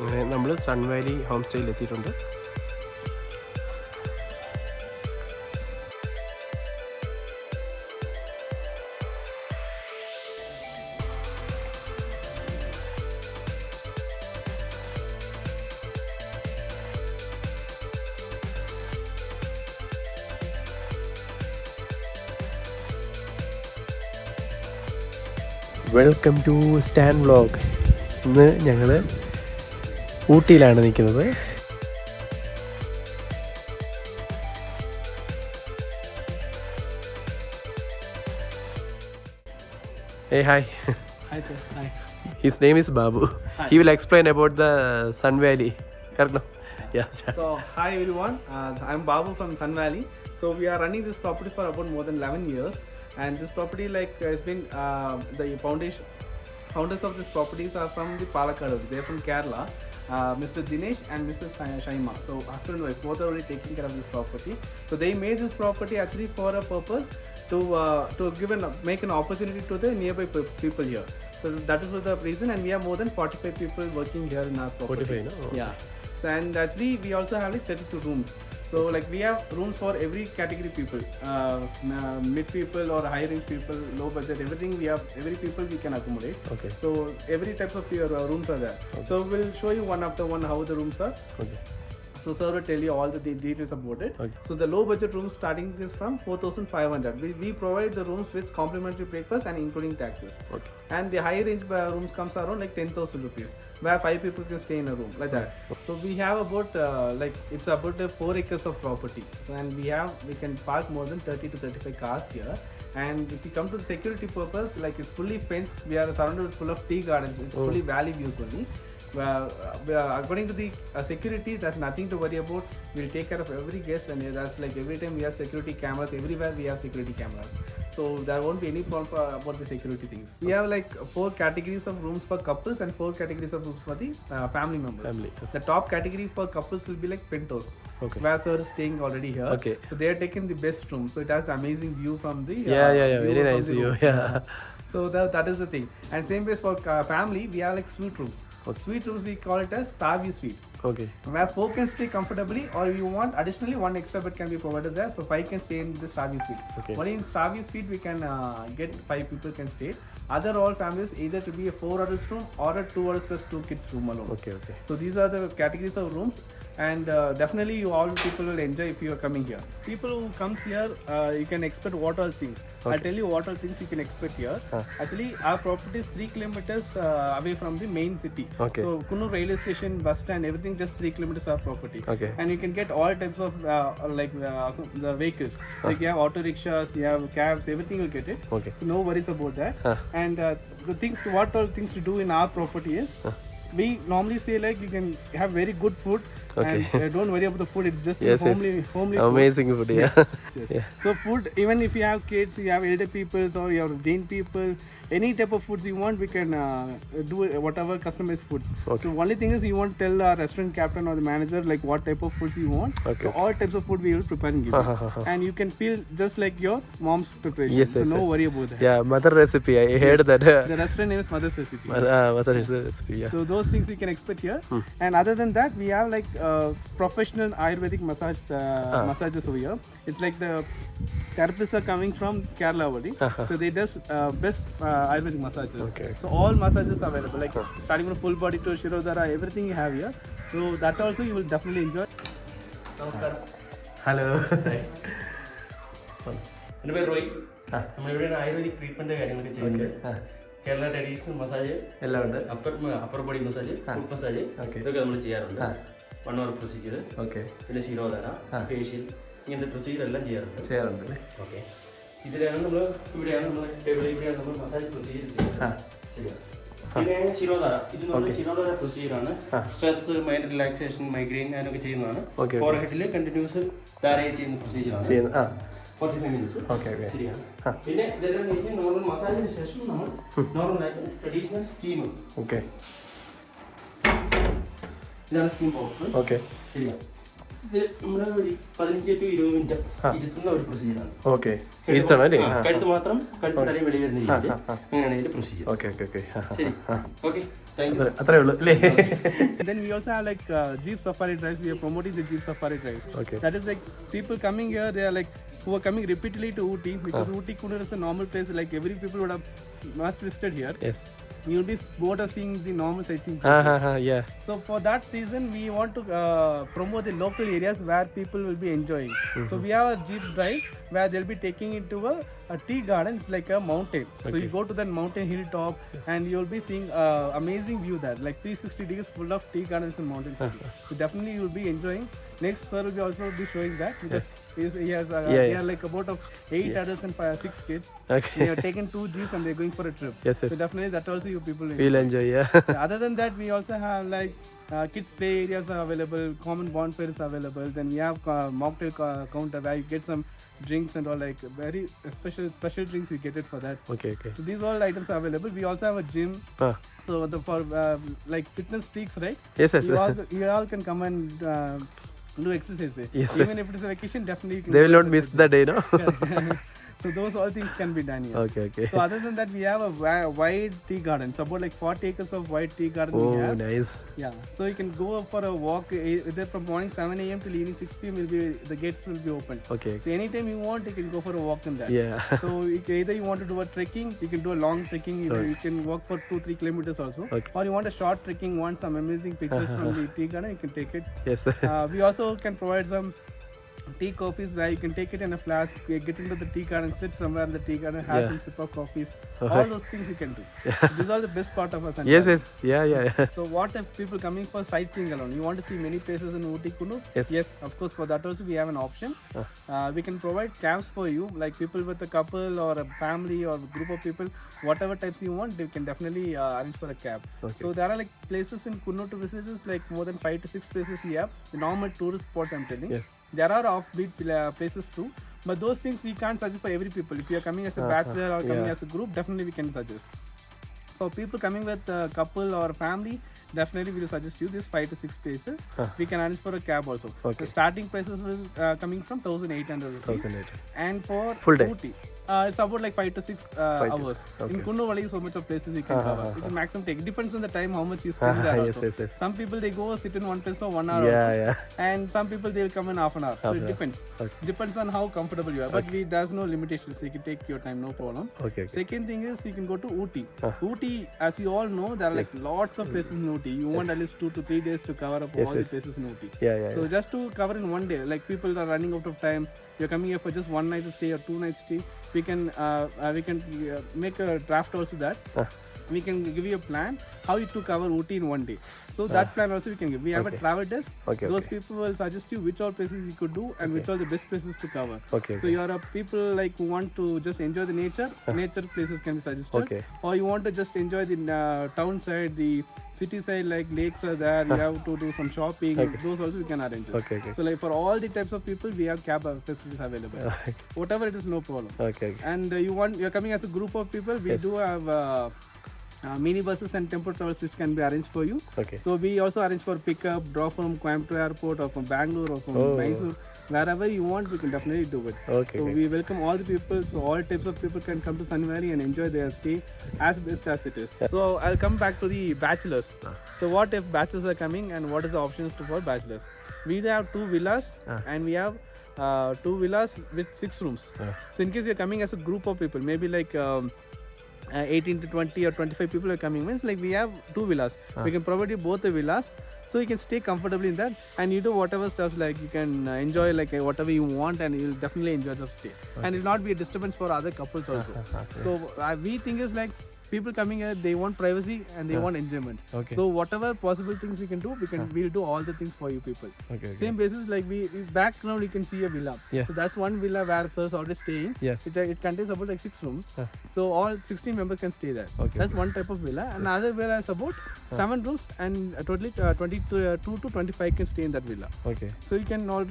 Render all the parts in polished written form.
അങ്ങനെ നമ്മൾ sun Valley home സ്റ്റേയിൽ എത്തിയിട്ടുണ്ട്. Welcome to Stan vlog. ഇന്ന് ഞങ്ങൾ ഊട്ടിയിലാണ് നിൽക്കുന്നത്. Hey, hi. Hi sir. Hi. His name is Babu. Hi. He will explain about the Sun Valley. Correct? No? Yeah. So hi everyone. I'm Babu from Sun Valley. So we are running this property for about more than 11 years, and this property has been the founders of this properties are from the Palakkad. They're from Kerala. Mr. Dinesh and Mrs. Shaima. So husband and wife both are already taking care of this property. So they made this property actually for a purpose to make an opportunity to the nearby people here. So that is the reason, and we have more than 45 people working here in our property. 45, no? Oh. Yeah. So, and actually we also have like 32 rooms. So like we have rooms for every category people, mid people or high range people, low budget, everything we have, every people we can accommodate. Okay. So every type of your rooms are there. Okay. So we'll show you one after one how the rooms are. Okay. So sir will tell you all the details about it. Okay. So the low budget rooms starting is from 4,500. We provide the rooms with complimentary breakfast and including taxes. Okay. And the high range rooms comes around like 10,000 rupees, where 5 people can stay in a room like that. Okay. So we have about it's about 4 acres of property. So and we can park more than 30 to 35 cars here. And if you come to the security purpose, like it's fully fenced. We are surrounded with full of tea gardens. It's fully valley views only. According to the security, there's nothing to worry about. We'll take care of every guest, and that's like every time we have security cameras. Everywhere we have security cameras, so there won't be any problem about the security things. We have like 4 categories of rooms for couples and 4 categories of rooms for the family members. Family. The top category for couples will be like penthouse. Okay. Where sir is staying already here. Okay. So they are taking the best room. So it has the amazing view from the Yeah. Very nice view. Yeah. So that is the thing. And same place for family, we have like suite rooms. Okay. Suite rooms we call it as Star View Suite. Okay. Where 4 can stay comfortably, or if you want additionally 1 extra bed can be provided there. So 5 can stay in the Star View Suite. Okay. Only in Star View Suite we can get 5 people can stay. Other all families either to be a 4 adults room or a 2 adults plus 2 kids room alone. Okay. So these are the categories of rooms, and definitely you all people will enjoy if you are coming here. People who comes here, you can expect what all things. Okay. I'll tell you what all things you can expect here. Actually, our property is 3 kilometers away from the main city. Okay. So Kunnur railway station, bus stand, everything just 3 kilometers our property. Okay. And you can get all types of the vehicles. Like you have auto rickshaws, you have cabs, everything you'll get it. Okay. So no worries about that. And the things to what all things to do in our property is we normally say like you can have very good food. Okay. And don't worry about the food, it's just homely amazing food. Yeah. Yes. So food, even if you have kids, you have elder people or you have Jain people, any type of foods you want, we can do whatever customized foods. Okay. So only thing is you want to tell our restaurant captain or the manager like what type of foods you want. Okay. So all types of food we will prepare and give you. And you can feel just like your mom's preparation. Yes, so no worry about that. Yeah, mother recipe. I heard that. The restaurant name is Mother's Recipe. Mother's Recipe. Yeah. So those things you can expect here. And other than that, we have like professional Ayurvedic massages over here. It's like the therapists are coming from Kerala already. So they does best Ayurvedic massages. Okay. So all massages are available, like starting from full body to Shirodhara, everything you have here. So that also you will definitely enjoy. Namaskar. Hello. എൻ്റെ പേര് റോയ്. നമ്മളിവിടെ ayurvedic treatment കാര്യങ്ങളൊക്കെ ചെയ്യുന്നത്. Kerala traditional massage എല്ലാം ഉണ്ട്. Upper body massage, food massage, ഇതൊക്കെ നമ്മൾ ചെയ്യാറുണ്ട്. 1 hour പ്രൊസീജിയർ, പിന്നെ ശിരോധാര, ഫേഷ്യൽ, ഇങ്ങനത്തെ പ്രൊസീജിയർ എല്ലാം ചെയ്യാറുണ്ട്. ഓക്കെ, ഇവിടെയാണ് നമ്മൾ ടേബിളിൽ നമ്മൾ മസാജ് പ്രൊസീജിയർ ചെയ്യുന്നത്. ശരിയാണ്. പിന്നെ ശിരോധാര, ഇത് നമ്മുടെ ശിരോധാര പ്രൊസീജിയറാണ്. സ്ട്രെസ്, മൈൻഡ് റിലാക്സേഷൻ, മൈഗ്രെയിൻ അതിനൊക്കെ ചെയ്യുന്നതാണ്. ഫോർഹെഡിൽ കണ്ടിന്യൂസ് ധാരയ ചെയ്യുന്ന പ്രൊസീജിയറാണ്. 45 minutes. ശരിയാണ്. പിന്നെ ഇതെല്ലാം കഴിഞ്ഞ് നോർമൽ മസാജിന് ശേഷം നമ്മൾ നോർമലായിട്ട് ട്രഡീഷണൽ സ്റ്റീം. ഇതാണ് സ്റ്റീം ബോക്സ്. ശരിയാണ്. ഇത് നമ്മുടെ 15 to 20 മിനിറ്റ് ഇരുത്തുന്ന ഒരു പ്രൊസീജിയറാണ്. കഴുത്ത് മാത്രം കഴുത്തിനറിയും വെളി വരുന്ന രീതിയിൽ അങ്ങനെയാണ് ഇതിന്റെ പ്രൊസീജിയർ. ശരി. Okay, thank you. അത്രേ ഉള്ളൂ അല്ലേ? And then we also have like Jeep Safari drives. We are promoting the Jeep Safari drives. Okay. That is like people coming here, they are like who are coming repeatedly to Ooty because Ooty Kunur is a normal place. Like every people would have must visited here. Yes. You'll be bored of seeing the normal sightseeing places. Yeah. So for that reason, we want to promote the local areas where people will be enjoying. So we have a Jeep drive where they'll be taking it to a tea garden. It's like a mountain. So you go to that mountain hilltop and you'll be seeing amazing view there, like 360 degrees full of tea gardens in mountain city. So definitely you'll be enjoying. Next sir will also be showing that because he has he has like about of 8 adults and 6 kids. Okay. They are taking 2 jeeps and they're going for a trip. Yes, yes. So definitely that also you people will We'll enjoy, yeah. Other than that, we also have like kids play areas are available, common bonfires are available. Then we have mocktail counter where you get some drinks and all, like very special drinks we get it for that. Okay. So these all items are available. We also have a gym. So for like fitness freaks, right? Yes, yes. You all can come and do exercises. Yes, Even if it is a vacation, definitely you can They will go not to miss the the day, no? gym. So those all things can be done here. Okay. So other than that, we have a wide tea garden. So about like 40 acres of wide tea garden we Oh, have. nice. Yeah. So you can go for a walk either from morning 7 a.m. till evening 6 p.m. The gates will be open. Okay. So anytime you want, you can go for a walk in that. Yeah. So either you want to do a trekking, you can do a long trekking. You can walk for 2-3 kilometers also. Okay. Or you want a short trekking, want some amazing pictures from the tea garden, you can take it. Yes. We also can provide some tea coffees where you can take it in a flask, get into the tea garden, sit somewhere in the tea garden, have some sip of coffees. All those things you can do. These are the best part of us. Yes. Yeah. So what if people coming for sightseeing alone? You want to see many places in Ooty Kunur? Yes. Of course, for that also we have an option. We can provide cabs for you, like people with a couple or a family or a group of people, whatever types you want, they can definitely arrange for a cab. Okay. So there are like places in Kunur to visit, is like more than 5 to 6 places we have. The normal tourist spots I'm telling. Yes. There are offbeat places too, but those things we can't suggest for every people. If you are coming as a bachelor or coming as a group, definitely we can suggest. For people coming with a couple or family, definitely we will suggest you this 5 to 6 places. We can arrange for a cab also. Okay. The starting prices will coming from 1,800 rupees. 1,800. And for Full day? Ooty, it's about like 5 to 6 hours. Okay. In Kunur only so much of places you can cover. It will maximum take. It depends on the time how much you spend there also. Yes. Some people they go sit in one place for 1 hour also. Yeah. And some people they will come in half an hour. So it depends. Okay. Depends on how comfortable you are. But there's no limitations. So you can take your time, no problem. Okay. Second thing is you can go to Ooty. Ooty, as you all know, there are like lots of places in Ooty. You want at least 2 to 3 days to cover up all the places in Ooty. Yeah. So just to cover in one day, like people are running out of time. You're coming here for just 1 night stay or 2 nights stay. We can make a draft also that. We can give you a plan how you to cover Ooty in one day. So that plan also we can give. We have a travel desk. Those people will suggest you which all places you could do and which all the best places to cover. So you are a people like who want to just enjoy the nature. Nature places can be suggested. Or you want to just enjoy the town side, the city side, like lakes are there. You have to do some shopping. Those also we can arrange. So like for all the types of people, we have cab facilities available. Whatever it is, no problem. And you're coming as a group of people. We do have mini buses and tempo travels which can be arranged for you. So we also arrange for pickup, drop from Coimbatore airport or from Bangalore or from Mysore. Wherever you want, we can definitely do it. So we welcome all the people. So all types of people can come to Sun Valley and enjoy their stay as best as it is. So I'll come back to the bachelors. So what if bachelors are coming and what is the options for bachelors? We have 2 villas and we have 2 villas with 6 rooms. So in case you're coming as a group of people, maybe like 18 to 20 or 25 people are coming, means like we have 2 villas. We can provide you both the villas, so you can stay comfortably in that and you do whatever stuff, like you can enjoy like whatever you want and you'll definitely enjoy the stay. And it will not be a disturbance for other couples also. So we think is like people coming here, they want privacy and they want enjoyment. So whatever possible things we can do, we'll do all the things for you people. Same basis, like we back now you can see a villa. So that's one villa where sirs already staying. It contains about like 6 rooms. So all 16 members can stay there. That's one type of villa. Another villa is about 7 rooms and totally 22 to 25 can stay in that villa. So you can all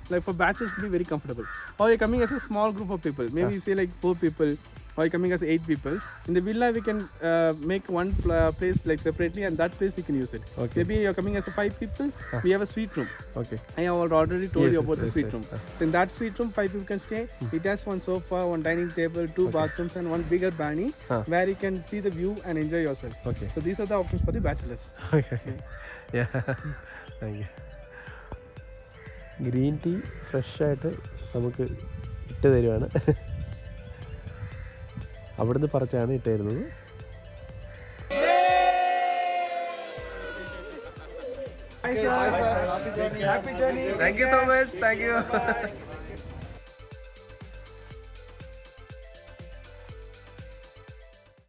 like for batches be very comfortable. Or you're coming as a small group of people. Maybe you say like 4 people. or coming as 8 people. In the villa, we can make one place like separately, and that place you can use it. Okay. Maybe you're coming as a 5 people. We have a suite room. Okay. I have already told you Yes, about the yes, suite yes, room. So in that suite room, 5 people can stay. It has one sofa, one dining table, 2 bathrooms, and one bigger balcony where you can see the view and enjoy yourself. Okay. So these are the options for the bachelors. Okay. Yeah. Thank you. Green tea ഫ്രഷായിട്ട് നമുക്ക് ഇട്ട് തരുവാണ്. അവിടുന്ന് പറിച്ചാണ് ഇട്ട് തരുന്നത്. Happy journey. Thank you so much. Thank you.